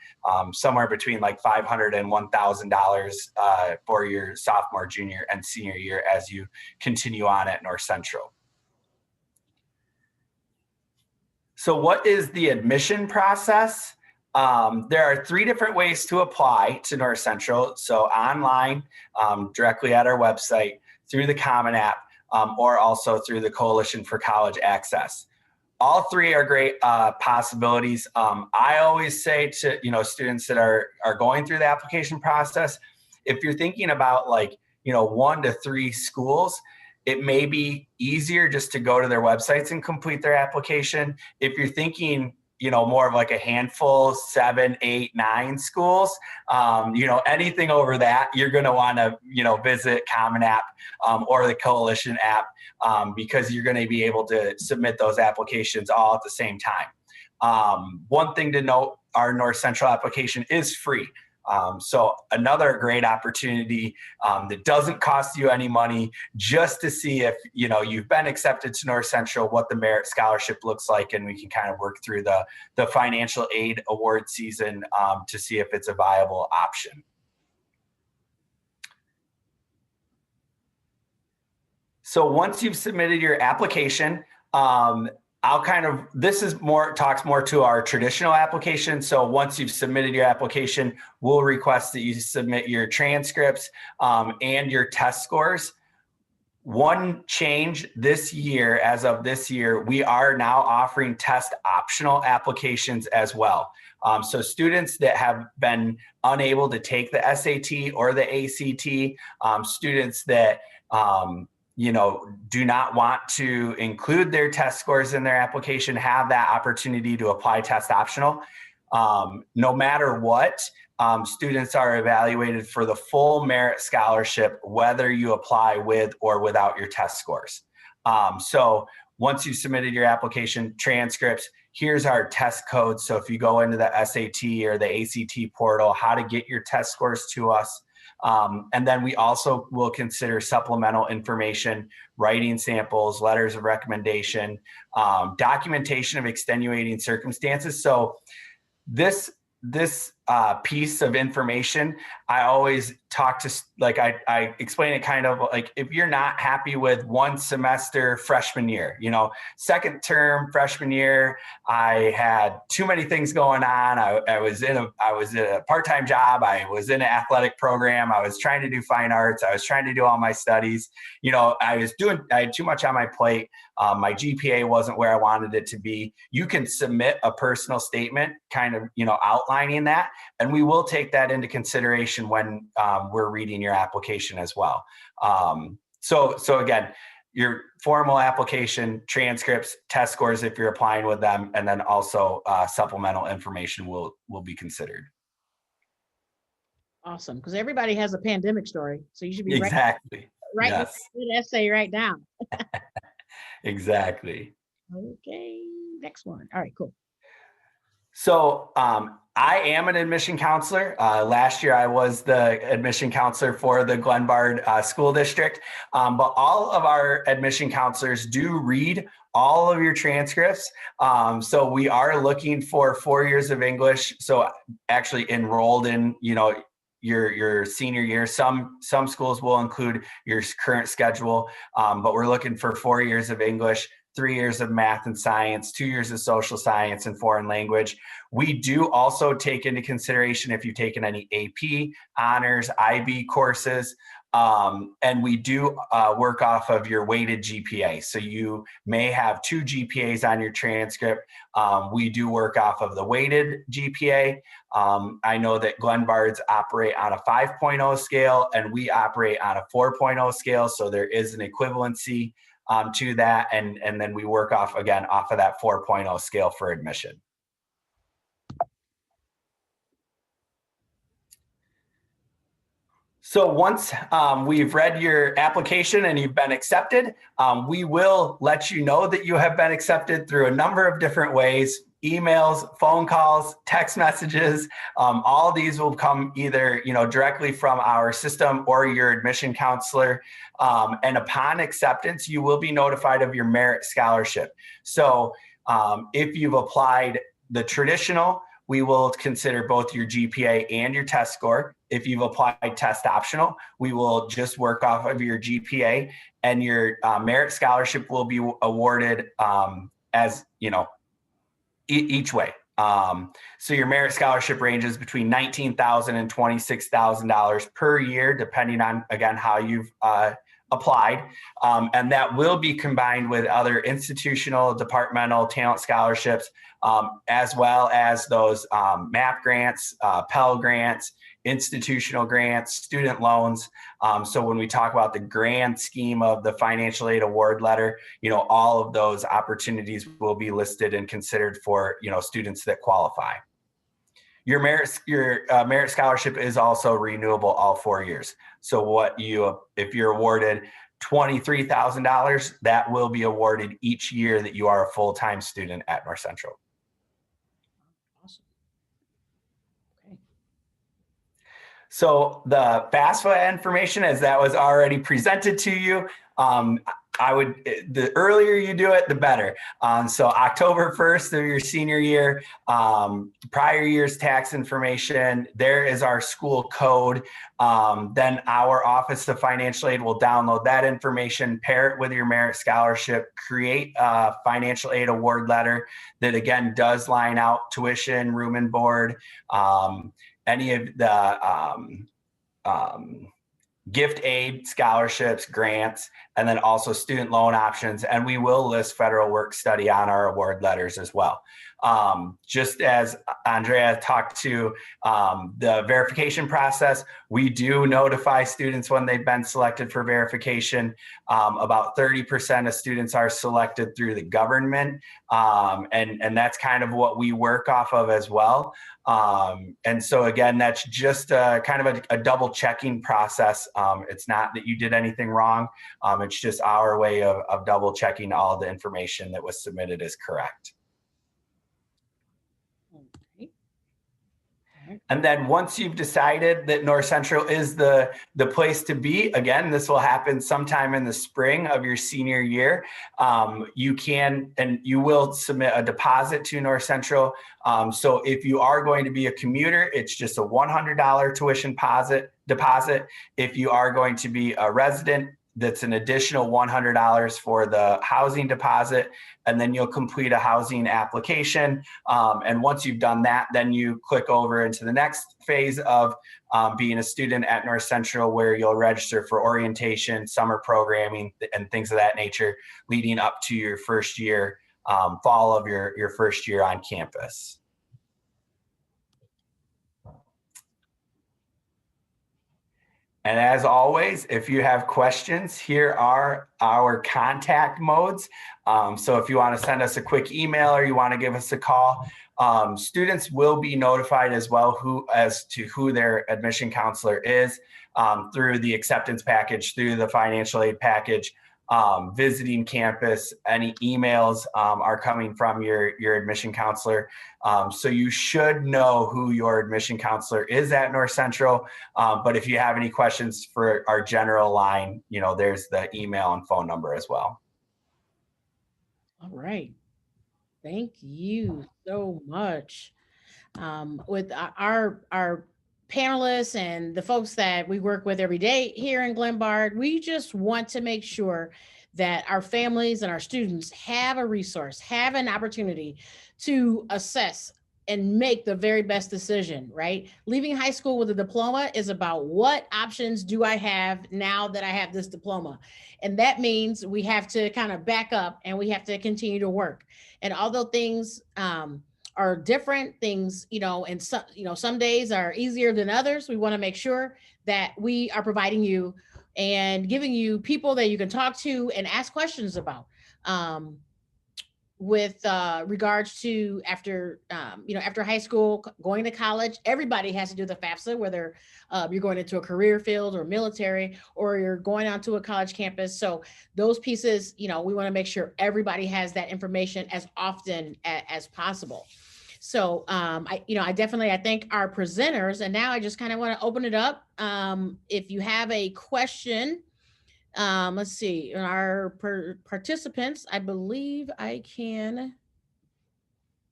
somewhere between like $500 and $1,000 for your sophomore, junior, and senior year as you continue on at North Central. So what is the admission process? There are 3 different ways to apply to North Central. So online, directly at our website, through the Common App, or also through the Coalition for College Access. All 3 are great possibilities. I always say to students that are going through the application process, if you're thinking about 1 to 3 schools, it may be easier just to go to their websites and complete their application. If you're thinking more of like a handful, 7, 8, 9 schools, anything over that, you're going to want to, visit Common App or the Coalition app because you're going to be able to submit those applications all at the same time. One thing to note, our North Central application is free. So another great opportunity that doesn't cost you any money, just to see if you've been accepted to North Central, what the merit scholarship looks like, and we can kind of work through the financial aid award season to see if it's a viable option. So once you've submitted your application, talks more to our traditional application. So once you've submitted your application, we'll request that you submit your transcripts and your test scores. One change this year, as of this year, we are now offering test optional applications as well. So students that have been unable to take the SAT or the ACT, students that do not want to include their test scores in their application, have that opportunity to apply test optional. No matter what, students are evaluated for the full merit scholarship, whether you apply with or without your test scores. So once you submitted your application transcripts, here's our test code. So if you go into the SAT or the ACT portal, how to get your test scores to us. And then we also will consider supplemental information, writing samples, letters of recommendation, documentation of extenuating circumstances. So this piece of information, I always talk to, I explain it kind of like, if you're not happy with one semester freshman year, second term freshman year, I had too many things going on. I was in a part-time job. I was in an athletic program. I was trying to do fine arts. I was trying to do all my studies. I had too much on my plate. My GPA wasn't where I wanted it to be. You can submit a personal statement kind of, outlining that, and we will take that into consideration when we're reading your application as well. So again, your formal application, transcripts, test scores if you're applying with them, and then also supplemental information will be considered. Awesome, because everybody has a pandemic story, so you should be exactly writing yes. an essay right now. Exactly. Okay, next one. All right, cool. So I am an admission counselor. Last year I was the admission counselor for the Glenbard School District, but all of our admission counselors do read all of your transcripts. So we are looking for 4 years of English. So actually enrolled in, your senior year. Some schools will include your current schedule, but we're looking for 4 years of English, 3 years of math and science, 2 years of social science and foreign language. We do also take into consideration if you've taken any AP, honors, IB courses, and we do work off of your weighted GPA. So you may have 2 GPAs on your transcript. We do work off of the weighted GPA. I know that Glenbards operate on a 5.0 scale and we operate on a 4.0 scale. So there is an equivalency to that. And then we work off of that 4.0 scale for admission. So once we've read your application and you've been accepted, we will let you know that you have been accepted through a number of different ways: emails, phone calls, text messages. All these will come either directly from our system or your admission counselor. And upon acceptance, you will be notified of your merit scholarship. So if you've applied the traditional, we will consider both your GPA and your test score. If you've applied test optional, we will just work off of your GPA, and your merit scholarship will be awarded as each way. So your merit scholarship ranges between $19,000 and $26,000 per year, depending on, again, how you've applied. And that will be combined with other institutional, departmental, talent scholarships, as well as those MAP grants, Pell grants, institutional grants, student loans. So when we talk about the grand scheme of the financial aid award letter, all of those opportunities will be listed and considered for, students that qualify. Your merit scholarship is also renewable all 4 years. So if you're awarded $23,000, that will be awarded each year that you are a full-time student at North Central. Awesome. Okay. So the FAFSA information, as that was already presented to you, the earlier you do it, the better. So October 1st of your senior year, prior year's tax information, there is our school code. Then our Office of Financial Aid will download that information, pair it with your merit scholarship, create a financial aid award letter that, again, does line out tuition, room and board, any of the gift aid, scholarships, grants, and then also student loan options. And we will list federal work study on our award letters as well. Just as Andrea talked to the verification process, we do notify students when they've been selected for verification. About 30% of students are selected through the government. And that's kind of what we work off of as well. And so again, that's just kind of a double checking process. It's not that you did anything wrong. It's just our way of double checking all the information that was submitted is correct. And then once you've decided that North Central is the place to be, again, this will happen sometime in the spring of your senior year. You can and you will submit a deposit to North Central. So if you are going to be a commuter, it's just a $100 tuition deposit. If you are going to be a resident, that's an additional $100 for the housing deposit, and then you'll complete a housing application. And once you've done that, then you click over into the next phase of being a student at North Central, where you'll register for orientation, summer programming, and things of that nature, leading up to your first year, fall of your first year on campus. And as always, if you have questions, here are our contact modes. So if you want to send us a quick email or you want to give us a call, students will be notified as well as to who their admission counselor is through the acceptance package, through the financial aid package, visiting campus. Any emails are coming from your admission counselor. So you should know who your admission counselor is at North Central. But if you have any questions for our general line, there's the email and phone number as well. All right. Thank you so much. With our panelists and the folks that we work with every day here in Glenbard, we just want to make sure that our families and our students have a resource, have an opportunity to assess and make the very best decision, right? Leaving high school with a diploma is about what options do I have now that I have this diploma? And that means we have to kind of back up and we have to continue to work. And although things are different, things, and some days are easier than others, we want to make sure that we are providing you and giving you people that you can talk to and ask questions about. With regards to after high school, going to college, everybody has to do the FAFSA, whether you're going into a career field or military, or you're going onto a college campus. So those pieces, we want to make sure everybody has that information as often as possible. So I thank our presenters, and now I just kind of want to open it up. If you have a question, let's see, our participants, I believe I can,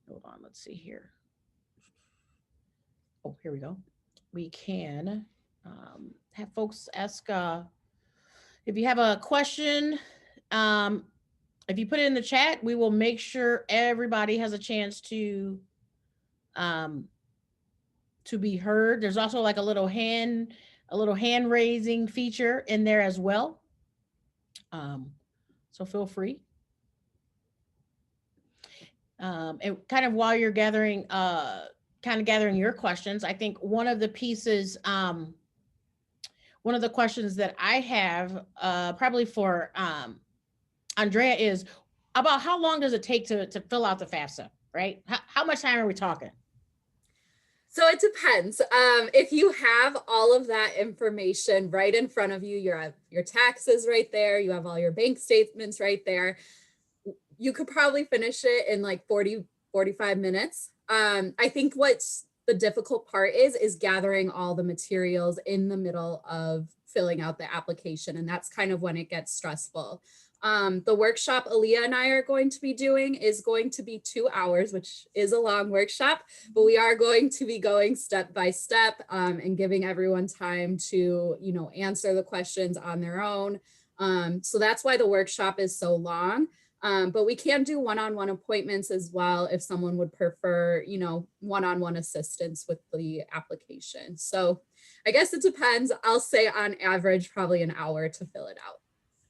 hold on, let's see here. Oh, here we go. We can have folks ask, if you have a question, if you put it in the chat, we will make sure everybody has a chance to be heard. There's also like a little hand raising feature in there as well. So feel free. And kind of while you're gathering your questions, I think one of the pieces, one of the questions that I have probably for Andrea is about how long does it take to fill out the FAFSA, right? How much time are we talking? So it depends. If you have all of that information right in front of you, you have your taxes right there, you have all your bank statements right there, you could probably finish it in like 40, 45 minutes. I think what's the difficult part is gathering all the materials in the middle of filling out the application. And that's kind of when it gets stressful. The workshop Aaliyah and I are going to be doing is going to be 2 hours, which is a long workshop, but we are going to be going step by step and giving everyone time to, answer the questions on their own. So that's why the workshop is so long. But we can do one-on-one appointments as well if someone would prefer, one-on-one assistance with the application. So I guess it depends. I'll say on average, probably an hour to fill it out.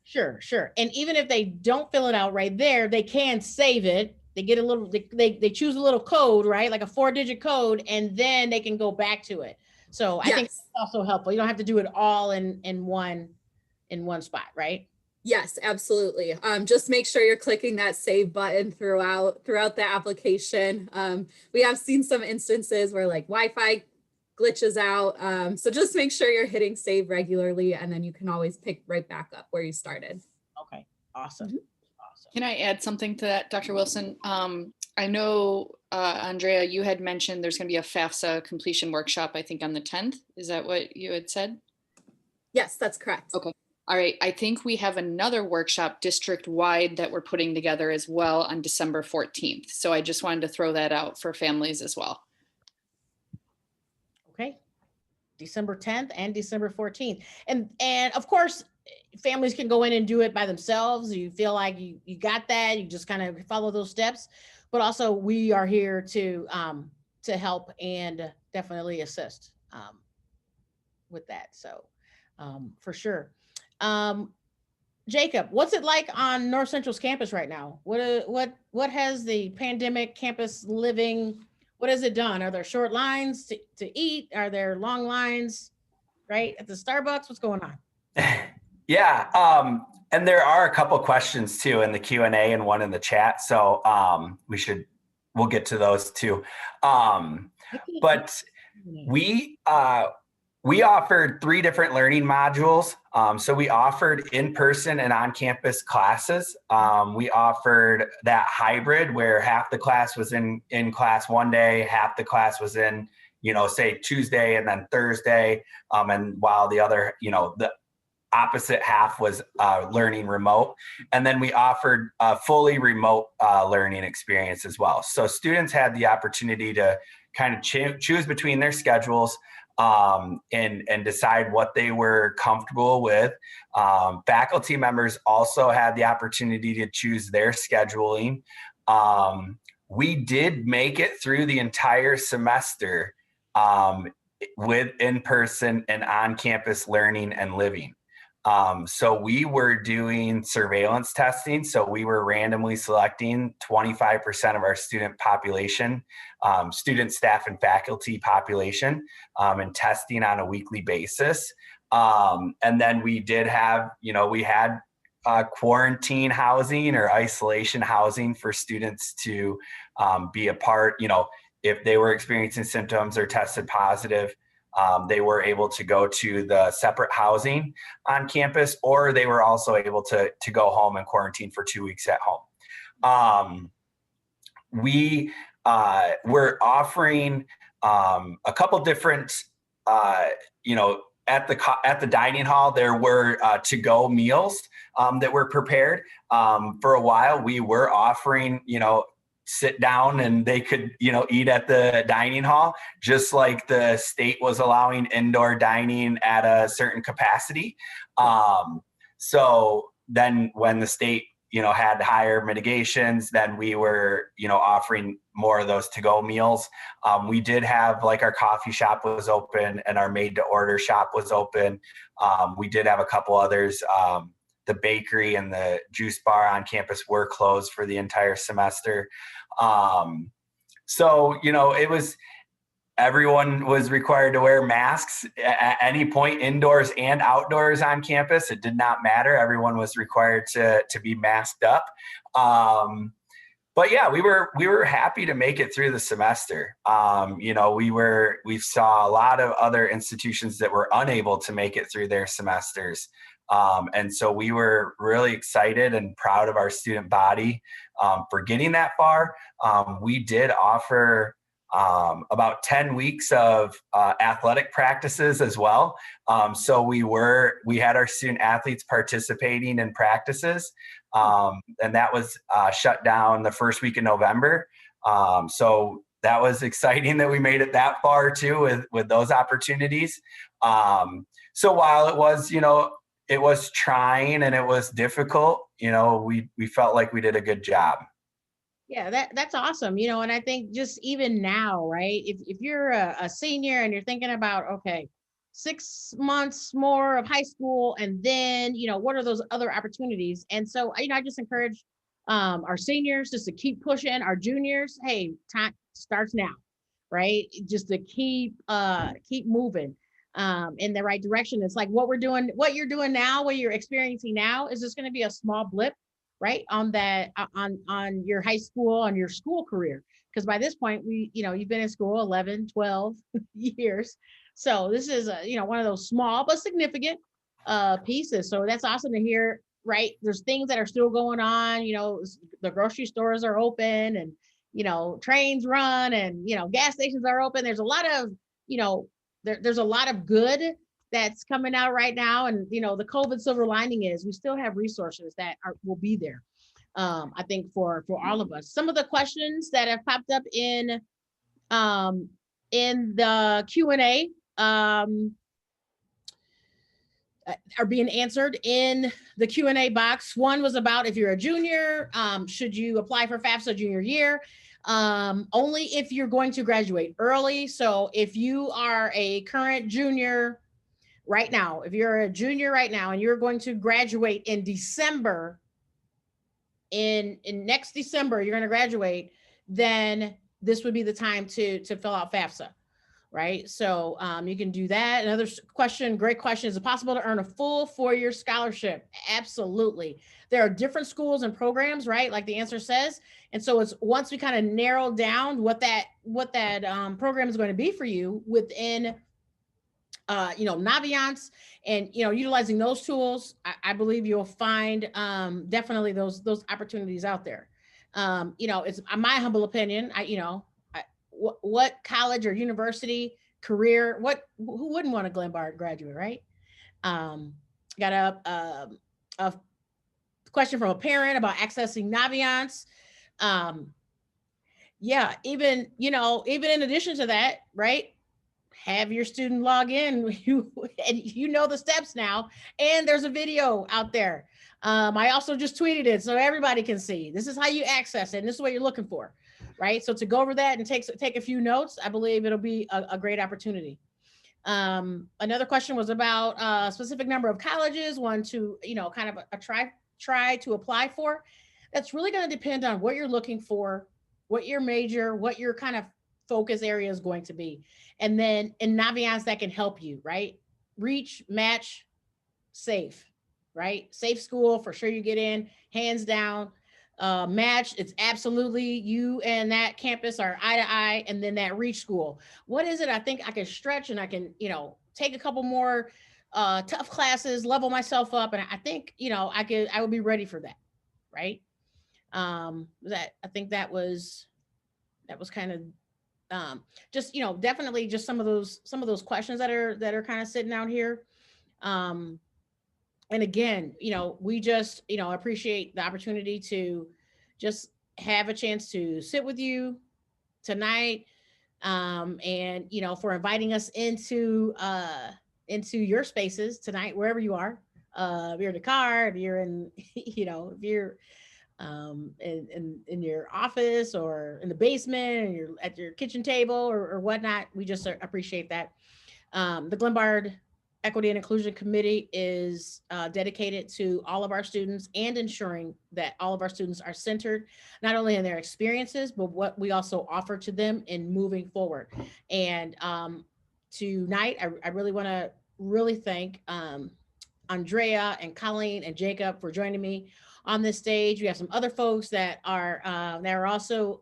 Sure. And even if they don't fill it out right there, they can save it. They get a little, they choose a little code, right? Like a 4-digit code, and then they can go back to it. So I think it's also helpful. You don't have to do it all in one spot, right? Yes, absolutely. Just make sure you're clicking that save button throughout the application. We have seen some instances where like Wi-Fi glitches out. So just make sure you're hitting save regularly, and then you can always pick right back up where you started. Okay, awesome. Mm-hmm. Awesome. Can I add something to that, Dr. Wilson? I know, Andrea, you had mentioned there's going to be a FAFSA completion workshop, I think on the 10th. Is that what you had said? Yes, that's correct. Okay. All right. I think we have another workshop district-wide that we're putting together as well on December 14th. So I just wanted to throw that out for families as well. Okay, December 10th and December 14th. And of course, families can go in and do it by themselves. You feel like you got that, you just kind of follow those steps. But also we are here to help and definitely assist with that. So for sure. Jacob, what's it like on North Central's campus right now? What has the pandemic campus living, what has it done? Are there short lines to eat? Are there long lines, right, at the Starbucks? What's going on? Yeah, and there are a couple questions too in the Q&A and one in the chat. So we'll get to those too. But we offered 3 different learning modules. So we offered in-person and on-campus classes. We offered that hybrid where half the class was in class one day, half the class was in, say Tuesday and then Thursday. And while the other, the opposite half was learning remote. And then we offered a fully remote learning experience as well. So students had the opportunity to kind of choose between their schedules. and decide what they were comfortable with. Faculty members also had the opportunity to choose their scheduling. We did make it through the entire semester with in-person and on-campus learning and living. So we were doing surveillance testing. So we were randomly selecting 25% of our student population, student, staff, and faculty population, and testing on a weekly basis. And then we did have, we had quarantine housing or isolation housing for students to be a part, if they were experiencing symptoms or tested positive. They were able to go to the separate housing on campus, or they were also able to go home and quarantine for 2 weeks at home. We were offering a couple different, at the dining hall, there were to-go meals that were prepared. For a while, we were offering, sit down and they could, eat at the dining hall, just like the state was allowing indoor dining at a certain capacity. So then when the state, had higher mitigations, then we were, offering more of those to-go meals. We did have, like, our coffee shop was open and our made-to-order shop was open. We did have a couple others. The bakery and the juice bar on campus were closed for the entire semester. So, it was, everyone was required to wear masks at any point, indoors and outdoors on campus. It did not matter. Everyone was required to be masked up. But yeah, we were happy to make it through the semester. We saw a lot of other institutions that were unable to make it through their semesters. And so we were really excited and proud of our student body for getting that far. We did offer about 10 weeks of athletic practices as well. So we had our student athletes participating in practices, and that was shut down the first week of November. So that was exciting that we made it that far too with those opportunities. So while it was, it was trying and it was difficult, we felt like we did a good job. Yeah, that's awesome. And I think just even now, right? If you're a senior and you're thinking about, okay, 6 months more of high school, and then, what are those other opportunities? And so, I just encourage our seniors just to keep pushing. Our juniors, hey, time starts now, right? Just to keep moving in the right direction. It's like what you're doing now, what you're experiencing now is just going to be a small blip, right, on that, on your high school, on your school career. Because by this point, you've been in school 11, 12 years. So this is one of those small but significant pieces. So that's awesome to hear, right? There's things that are still going on. The grocery stores are open, and trains run, and gas stations are open. There's a lot of there's a lot of good that's coming out right now. And, the COVID silver lining is we still have resources that will be there. I think for all of us. Some of the questions that have popped up in the Q&A are being answered in the Q&A box. One was about, if you're a junior, should you apply for FAFSA junior year? Only if you're going to graduate early. So if you are a current junior right now, if you're a junior right now and you're going to graduate in December, in next December, you're going to graduate, then this would be the time to fill out FAFSA, right? So you can do that. Another question, great question. Is it possible to earn a full 4-year scholarship? Absolutely. There are different schools and programs, right? Like the answer says. And so it's once we kind of narrow down what that program is going to be for you within Naviance, and utilizing those tools, I believe you'll find definitely those opportunities out there. It's my humble opinion. What college or university career? Who wouldn't want a Glenbard graduate, right? Got a question from a parent about accessing Naviance. Yeah, even in addition to that, right? have your student log in, and you know the steps now, and there's a video out there. I also just tweeted it so everybody can see. This is how you access it, and this is what you're looking for, right? So to go over that and take a few notes, I believe it'll be a great opportunity. Another question was about a specific number of colleges, one to, kind of a try to apply for. That's really going to depend on what you're looking for, what your major, what your kind of focus area is going to be. And then in Naviance, that can help you, right? Reach, match, safe, right? Safe school, for sure you get in, hands down. Match, it's absolutely you and that campus are eye to eye. And then that reach school. What is it? I think I can stretch and I can, take a couple more tough classes, level myself up. And I think, I would be ready for that, right? That I think that was kind of just, definitely just some of those questions that are kind of sitting out here. And again, we just, appreciate the opportunity to just have a chance to sit with you tonight. And, for inviting us into your spaces tonight, wherever you are. If you're in the car, if you're in, if you're in your office or in the basement, and you're at your kitchen table or whatnot, we just appreciate that. The Glenbard Equity and Inclusion Committee is dedicated to all of our students and ensuring that all of our students are centered, not only in their experiences, but what we also offer to them in moving forward. And tonight, I really want to thank Andrea and Colleen and Jacob for joining me on this stage. We have some other folks that are also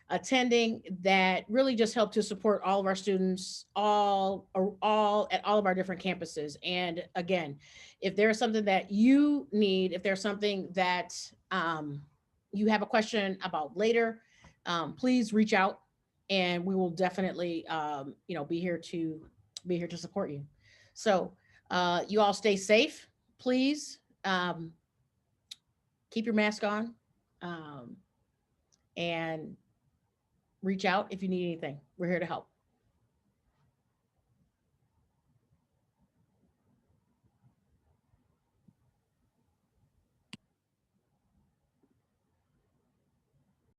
attending that really just help to support all of our students, all at all of our different campuses. And again, if there's something that you need, if there's something that you have a question about later, please reach out, and we will definitely be here to support you. So you all stay safe, please. Keep your mask on, and reach out if you need anything. We're here to help.